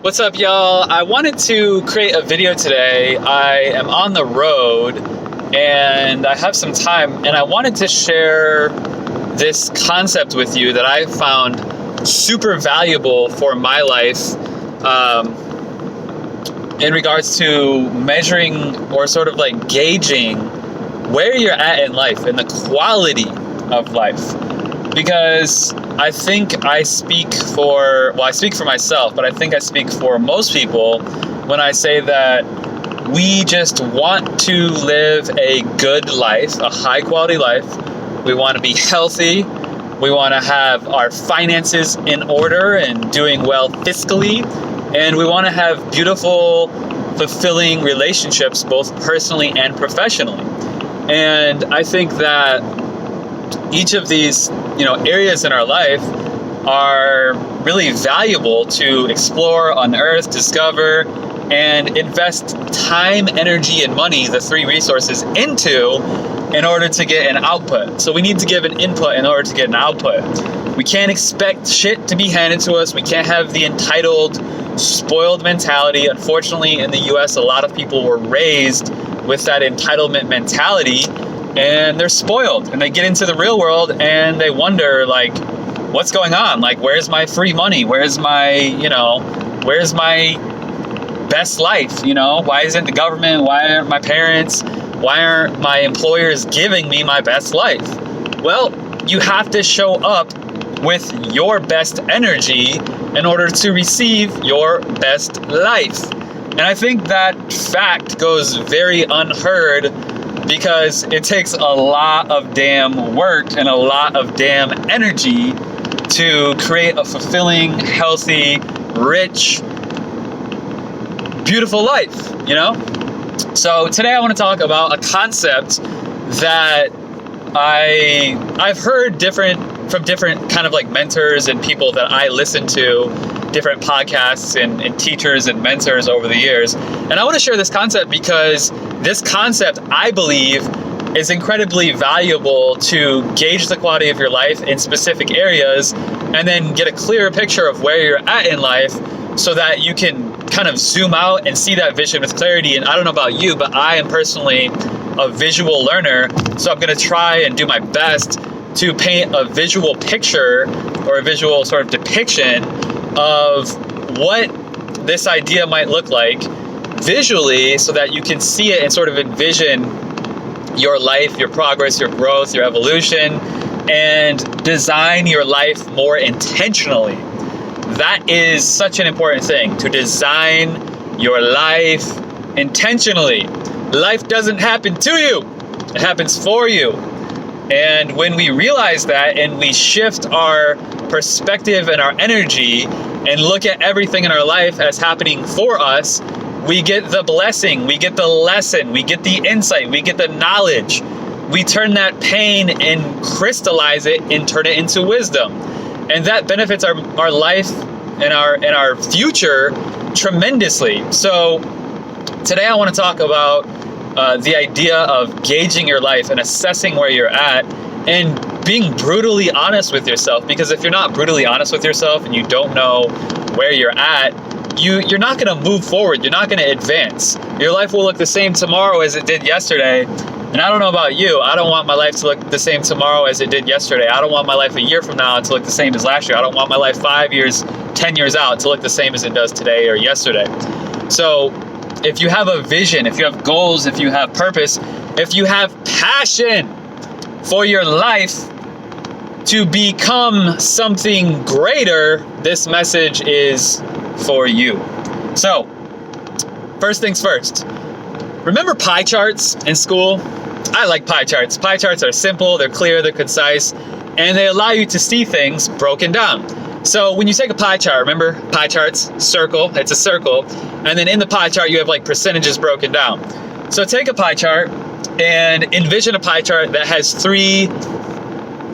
What's up, y'all? I wanted to create a video today. I am on the road and I have some time, and I wanted to share this concept with you that I found super valuable for my life in regards to measuring or sort of like gauging where you're at in life and the quality of life. Because I think I speak for myself, but I think I speak for most people when I say that we just want to live a good life, a high quality life. We want to be healthy. We want to have our finances in order and doing well fiscally. And we want to have beautiful, fulfilling relationships, both personally and professionally. And I think that each of these, areas in our life are really valuable to explore, unearth, discover, and invest time, energy, and money, the three resources, into in order to get an output. So we need to give an input in order to get an output. We can't expect shit to be handed to us. We can't have the entitled, spoiled mentality. Unfortunately, in the US, a lot of people were raised with that entitlement mentality, and they're spoiled, and they get into the real world and they wonder, like, what's going on? Like, where's my free money? Where's my best life? Why isn't the government? Why aren't my parents? Why aren't my employers giving me my best life? Well, you have to show up with your best energy in order to receive your best life. And I think that fact goes very unheard, because it takes a lot of damn work and a lot of damn energy to create a fulfilling, healthy, rich, beautiful life, So today I want to talk about a concept that I've heard from different kind of like mentors and people that I listen to, different podcasts and teachers and mentors over the years. And I want to share this concept because this concept, I believe, is incredibly valuable to gauge the quality of your life in specific areas and then get a clearer picture of where you're at in life so that you can kind of zoom out and see that vision with clarity. And I don't know about you, but I am personally a visual learner, so I'm going to try and do my best to paint a visual picture or a visual sort of depiction of what this idea might look like visually, so that you can see it and sort of envision your life, your progress, your growth, your evolution, and design your life more intentionally. That is such an important thing, to design your life intentionally. Life doesn't happen to you, it happens for you. And when we realize that and we shift our perspective and our energy and look at everything in our life as happening for us, we get the blessing, we get the lesson, we get the insight, we get the knowledge. We turn that pain and crystallize it and turn it into wisdom. And that benefits our life and our future tremendously. So today I want to talk about the idea of gauging your life and assessing where you're at and being brutally honest with yourself. Because if you're not brutally honest with yourself and you don't know where you're at, you're not going to move forward. You're not going to advance. Your life will look the same tomorrow as it did yesterday. And I don't know about you. I don't want my life to look the same tomorrow as it did yesterday. I don't want my life a year from now to look the same as last year. I don't want my life 5 years, 10 years out to look the same as it does today or yesterday. So if you have a vision, if you have goals, if you have purpose, if you have passion for your life to become something greater, this message is for you. So, first things first. Remember pie charts in school? I like pie charts. Pie charts are simple, they're clear, they're concise, and they allow you to see things broken down. So when you take a pie chart, remember pie charts, circle, it's a circle, and then in the pie chart you have like percentages broken down. So take a pie chart and envision a pie chart that has 3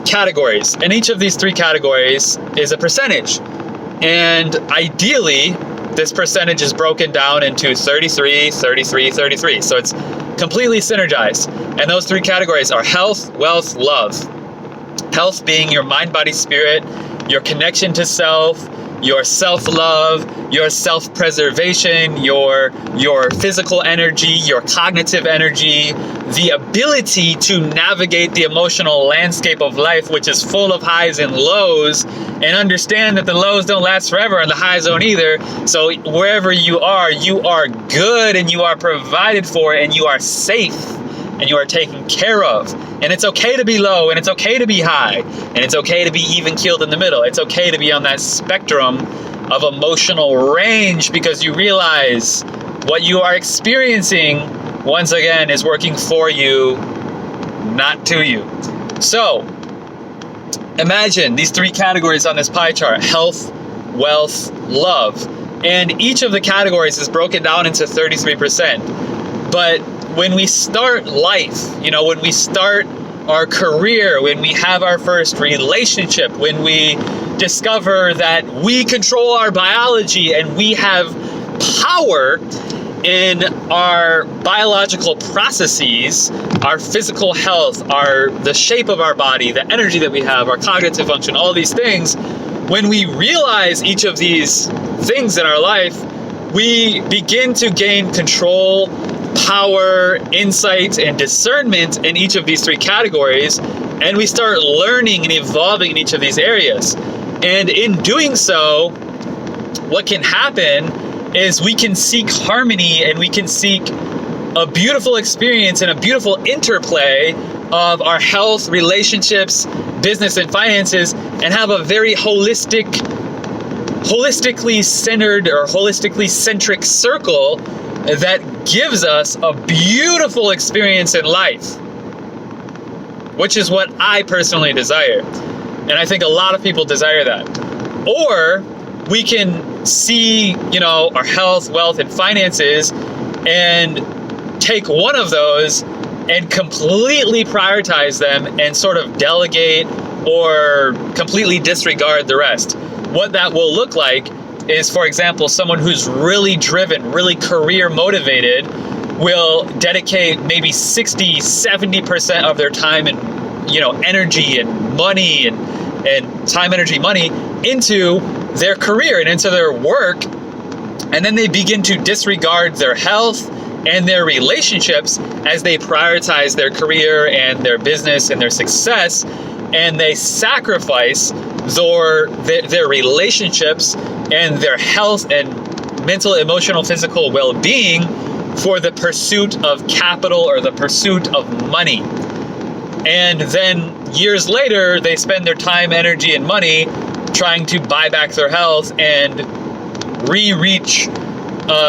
categories, and each of these 3 categories is a percentage. And ideally, this percentage is broken down into 33, 33, 33. So it's completely synergized. And those 3 categories are health, wealth, love. Health being your mind, body, spirit, your connection to self, your self-love, your self-preservation, your physical energy, your cognitive energy, the ability to navigate the emotional landscape of life, which is full of highs and lows, and understand that the lows don't last forever and the highs don't either. So wherever you are good, and you are provided for, and you are safe, and you are taken care of. And it's okay to be low, and it's okay to be high, and it's okay to be even keeled in the middle. It's okay to be on that spectrum of emotional range, because you realize what you are experiencing, once again, is working for you, not to you. So imagine these three categories on this pie chart: health, wealth, love. And each of the categories is broken down into 33%. But when we start life, when we start our career, when we have our first relationship, when we discover that we control our biology and we have power in our biological processes, our physical health, the shape of our body, the energy that we have, our cognitive function, all these things, when we realize each of these things in our life, we begin to gain control, power, insight, and discernment in each of these three categories, and we start learning and evolving in each of these areas. And in doing so, what can happen is we can seek harmony, and we can seek a beautiful experience and a beautiful interplay of our health, relationships, business, and finances, and have a very holistically centered or holistically centric circle that gives us a beautiful experience in life, which is what I personally desire. And I think a lot of people desire that. Or we can see, our health, wealth, and finances, and take one of those and completely prioritize them and sort of delegate or completely disregard the rest. What that will look like is, for example, someone who's really driven, really career motivated will dedicate maybe 60, 70% of their time and, energy and money and time, energy, money into their career and into their work. And then they begin to disregard their health and their relationships as they prioritize their career and their business and their success. And they sacrifice their relationships and their health and mental, emotional, physical well-being for the pursuit of capital or the pursuit of money. And then years later, they spend their time, energy, and money trying to buy back their health and reach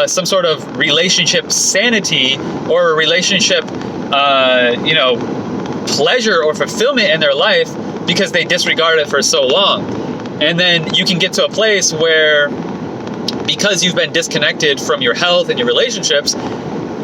some sort of relationship sanity or a relationship, pleasure or fulfillment in their life, because they disregarded it for so long. And then you can get to a place where, because you've been disconnected from your health and your relationships,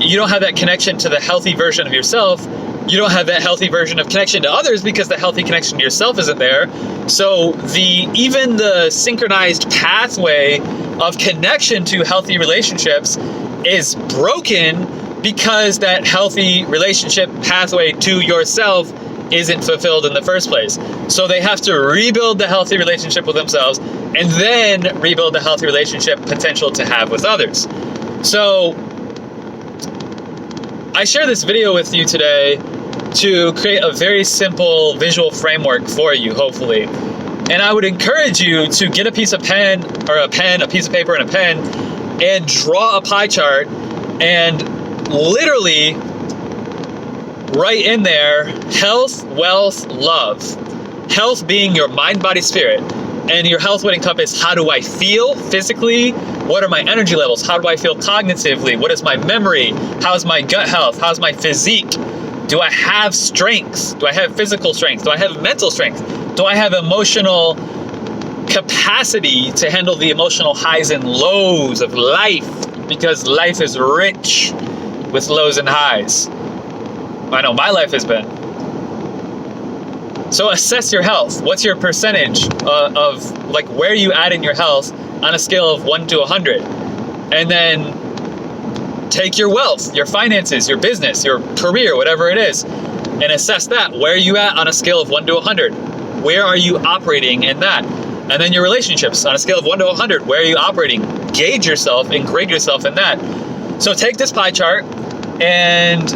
you don't have that connection to the healthy version of yourself. You don't have that healthy version of connection to others, because the healthy connection to yourself isn't there. So even the synchronized pathway of connection to healthy relationships is broken, because that healthy relationship pathway to yourself isn't fulfilled in the first place. So they have to rebuild the healthy relationship with themselves, and then rebuild the healthy relationship potential to have with others. So I share this video with you today to create a very simple visual framework for you, hopefully. And I would encourage you to get a piece of pen, a piece of paper and a pen, and draw a pie chart and literally write in there health, wealth, love. Health being your mind, body, spirit. And your health would encompass: how do I feel physically? What are my energy levels? How do I feel cognitively? What is my memory? How's my gut health? How's my physique? Do I have strength? Do I have physical strength? Do I have mental strength? Do I have emotional capacity to handle the emotional highs and lows of life? Because life is rich with lows and highs. I know my life has been. So assess your health. What's your percentage of where you at in your health on a scale of 1 to 100? And then take your wealth, your finances, your business, your career, whatever it is, and assess that. Where are you at on a scale of 1 to 100? Where are you operating in that? And then your relationships on a scale of 1 to 100, where are you operating? Gauge yourself and grade yourself in that. So take this pie chart, and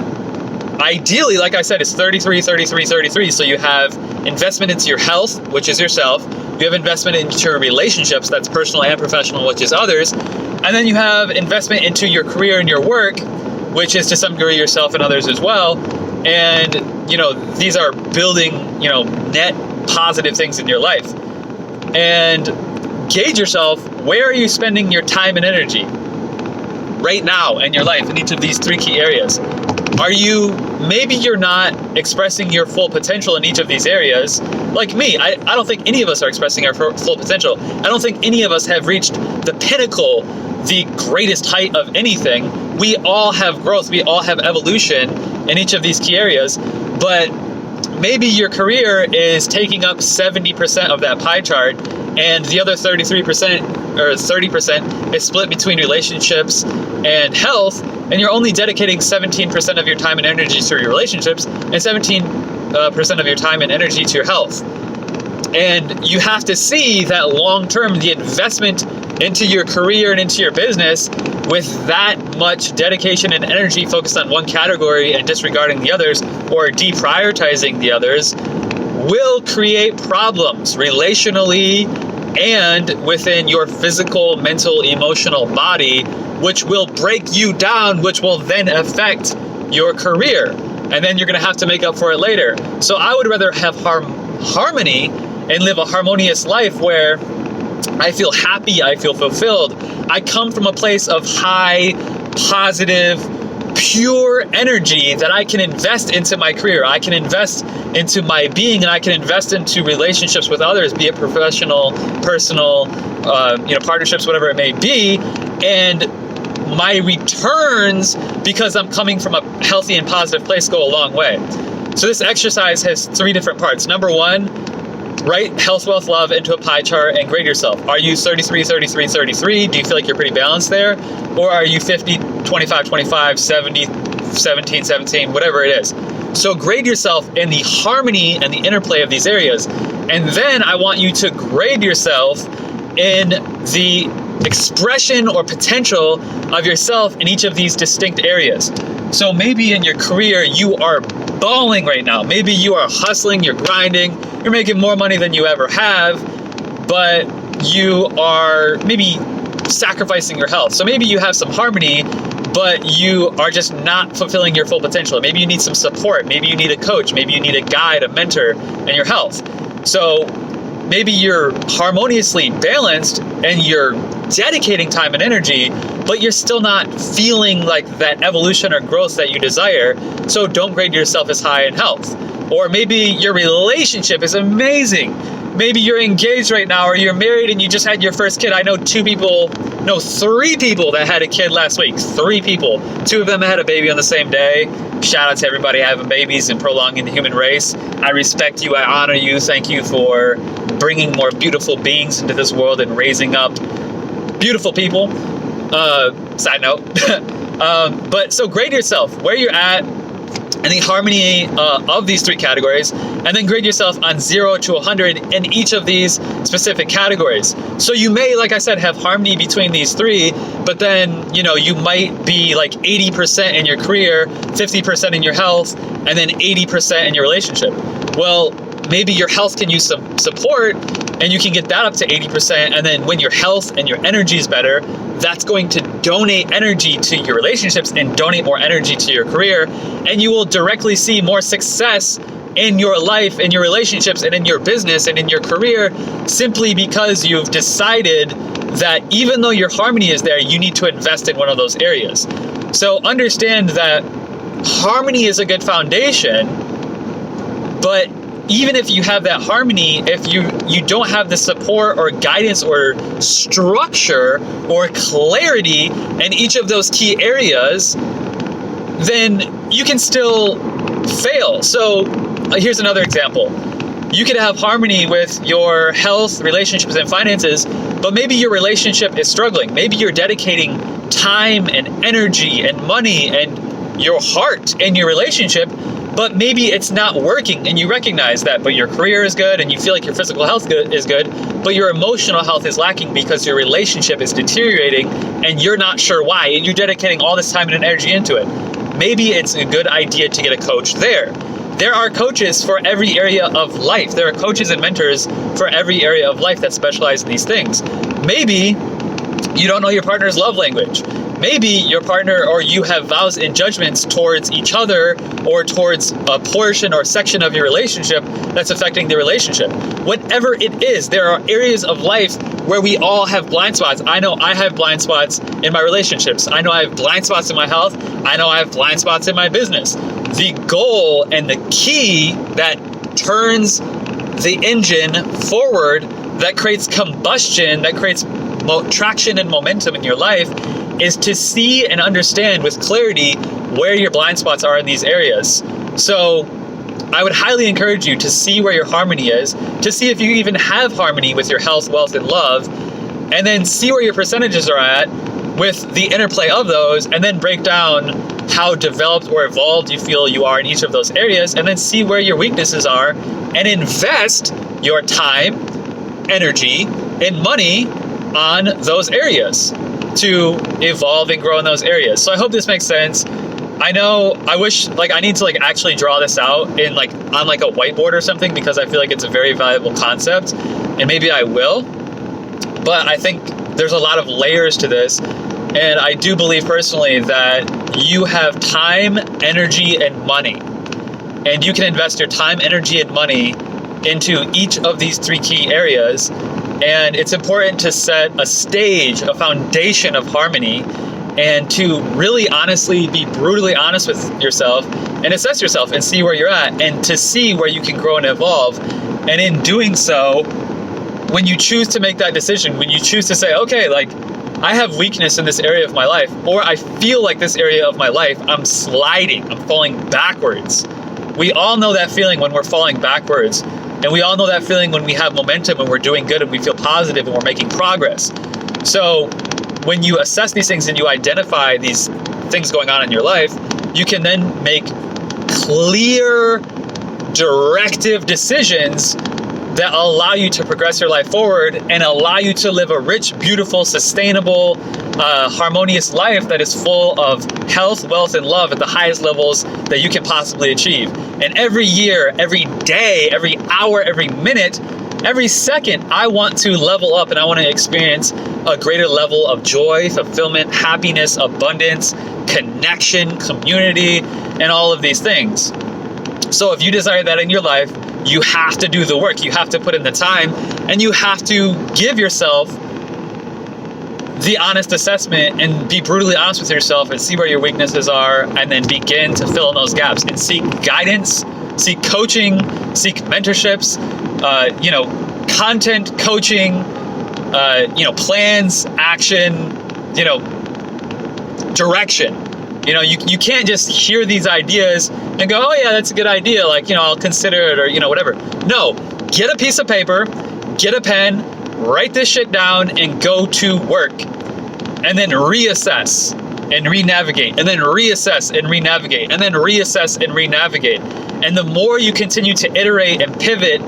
ideally, like I said, it's 33, 33, 33. So you have investment into your health, which is yourself. You have investment into your relationships, that's personal and professional, which is others. And then you have investment into your career and your work, which is to some degree yourself and others as well. And, these are building, net positive things in your life. And gauge yourself, where are you spending your time and energy right now in your life in each of these 3 key areas? Maybe you're not expressing your full potential in each of these areas. Like me, I don't think any of us are expressing our full potential. I don't think any of us have reached the pinnacle, the greatest height of anything. We all have growth, we all have evolution in each of these key areas, but maybe your career is taking up 70% of that pie chart, and the other 33% or 30% is split between relationships and health, and you're only dedicating 17% of your time and energy to your relationships and 17% of your time and energy to your health. And you have to see that long term, the investment into your career and into your business with that much dedication and energy focused on one category and disregarding the others or deprioritizing the others will create problems relationally and within your physical, mental, emotional body, which will break you down, which will then affect your career. And then you're going to have to make up for it later. So I would rather have harmony and live a harmonious life where I feel happy, I feel fulfilled. I come from a place of high, positive, pure energy that I can invest into my career. I can invest into my being, and I can invest into relationships with others, be it professional, personal, partnerships, whatever it may be. And my returns, because I'm coming from a healthy and positive place, go a long way. So this exercise has 3 different parts. Number 1, write health, wealth, love into a pie chart and grade yourself. Are you 33, 33, 33? Do you feel like you're pretty balanced there? Or are you 50, 25, 25, 70, 17, 17, whatever it is? So grade yourself in the harmony and the interplay of these areas. And then I want you to grade yourself in the expression or potential of yourself in each of these distinct areas. So maybe in your career, you are balling right now. Maybe you are hustling, you're grinding, you're making more money than you ever have, but you are maybe sacrificing your health. So maybe you have some harmony, but you are just not fulfilling your full potential. Maybe you need some support. Maybe you need a coach. Maybe you need a guide, a mentor in your health. So maybe you're harmoniously balanced and you're dedicating time and energy, but you're still not feeling like that evolution or growth that you desire. So don't grade yourself as high in health. Or maybe your relationship is amazing. Maybe you're engaged right now, or you're married and you just had your first kid. I know 3 people that had a kid last week. 3 people. 2 of them had a baby on the same day. Shout out to everybody having babies and prolonging the human race. I respect you. I honor you. Thank you for bringing more beautiful beings into this world and raising up beautiful people. Side note. But so grade yourself where you're at and the harmony of these 3 categories, and then grade yourself on 0 to 100 in each of these specific categories. So you may, like I said, have harmony between these 3, but then, you might be like 80% in your career, 50% in your health, and then 80% in your relationship. Well, maybe your health can use some support, and you can get that up to 80%, and then when your health and your energy is better, that's going to donate energy to your relationships and donate more energy to your career, and you will directly see more success in your life, in your relationships, and in your business, and in your career, simply because you've decided that even though your harmony is there, you need to invest in one of those areas. So understand that harmony is a good foundation, but even if you have that harmony, if you don't have the support or guidance or structure or clarity in each of those key areas, then you can still fail. So here's another example. You could have harmony with your health, relationships, and finances, but maybe your relationship is struggling. Maybe you're dedicating time and energy and money and your heart in your relationship, but maybe it's not working and you recognize that, but your career is good and you feel like your physical health is good, but your emotional health is lacking because your relationship is deteriorating and you're not sure why, and you're dedicating all this time and energy into it. Maybe it's a good idea to get a coach there. There are coaches for every area of life. There are coaches and mentors for every area of life that specialize in these things. Maybe you don't know your partner's love language. Maybe your partner or you have vows and judgments towards each other or towards a portion or section of your relationship that's affecting the relationship. Whatever it is, there are areas of life where we all have blind spots. I know I have blind spots in my relationships. I know I have blind spots in my health. I know I have blind spots in my business. The goal and the key that turns the engine forward, that creates combustion, that creates traction and momentum in your life, is to see and understand with clarity where your blind spots are in these areas. So I would highly encourage you to see where your harmony is, to see if you even have harmony with your health, wealth, and love, and then see where your percentages are at with the interplay of those, and then break down how developed or evolved you feel you are in each of those areas, and then see where your weaknesses are, and invest your time, energy, and money on those areas to evolve and grow in those areas. So I hope this makes sense. I wish I need to actually draw this out in on a whiteboard or something, because I feel like it's a very valuable concept, and maybe I will, but I think there's a lot of layers to this. And I do believe personally that you have time, energy, and money, and you can invest your time, energy, and money into each of these three key areas. And it's important to set a stage, a foundation of harmony, and to really honestly be brutally honest with yourself and assess yourself and see where you're at, and to see where you can grow and evolve. And in doing so, when you choose to make that decision, when you choose to say, okay, I have weakness in this area of my life, or I feel like this area of my life, I'm sliding, I'm falling backwards. We all know that feeling when we're falling backwards. And we all know that feeling when we have momentum and we're doing good and we feel positive and we're making progress. So when you assess these things and you identify these things going on in your life, you can then make clear, directive decisions that allow you to progress your life forward and allow you to live a rich, beautiful, sustainable, harmonious life that is full of health, wealth, and love at the highest levels that you can possibly achieve. And every year, every day, every hour, every minute, every second, I want to level up and I want to experience a greater level of joy, fulfillment, happiness, abundance, connection, community, and all of these things. So if you desire that in your life, you have to do the work, you have to put in the time, and you have to give yourself the honest assessment and be brutally honest with yourself and see where your weaknesses are, and then begin to fill in those gaps and seek guidance, seek coaching, seek mentorships, content coaching, plans, action, direction. You can't just hear these ideas and go, oh yeah, that's a good idea. I'll consider it, or, whatever. No, get a piece of paper, get a pen, write this shit down and go to work, and then reassess and re-navigate, and then reassess and re-navigate, and then reassess and re-navigate. And the more you continue to iterate and pivot,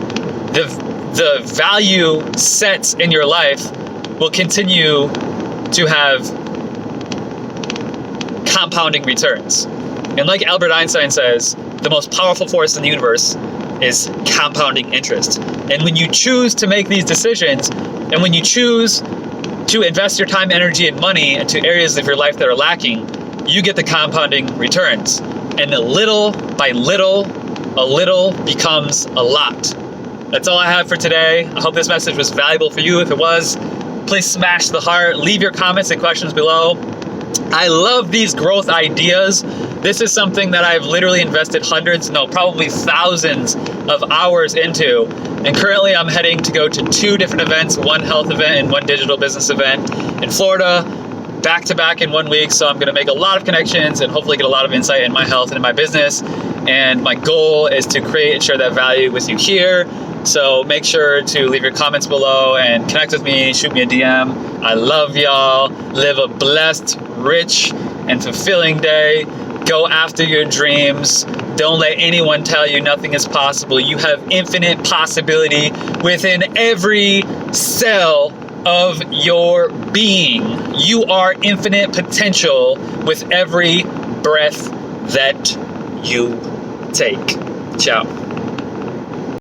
the value sets in your life will continue to have compounding returns. And like Albert Einstein says, the most powerful force in the universe is compounding interest. And when you choose to make these decisions, and when you choose to invest your time, energy, and money into areas of your life that are lacking, you get the compounding returns. And little by little, a little becomes a lot. That's all I have for today. I hope this message was valuable for you. If it was, please smash the heart. Leave your comments and questions below. I love these growth ideas. This is something that I've literally invested probably thousands of hours into. And currently I'm heading to go to 2 different events, one health event and one digital business event in Florida, back to back in 1 week. So I'm going to make a lot of connections and hopefully get a lot of insight in my health and in my business. And my goal is to create and share that value with you here. So make sure to leave your comments below and connect with me, shoot me a DM. I love y'all. Live a blessed, rich, and fulfilling day. Go after your dreams. Don't let anyone tell you nothing is possible. You have infinite possibility within every cell of your being. You are infinite potential with every breath that you take. Ciao.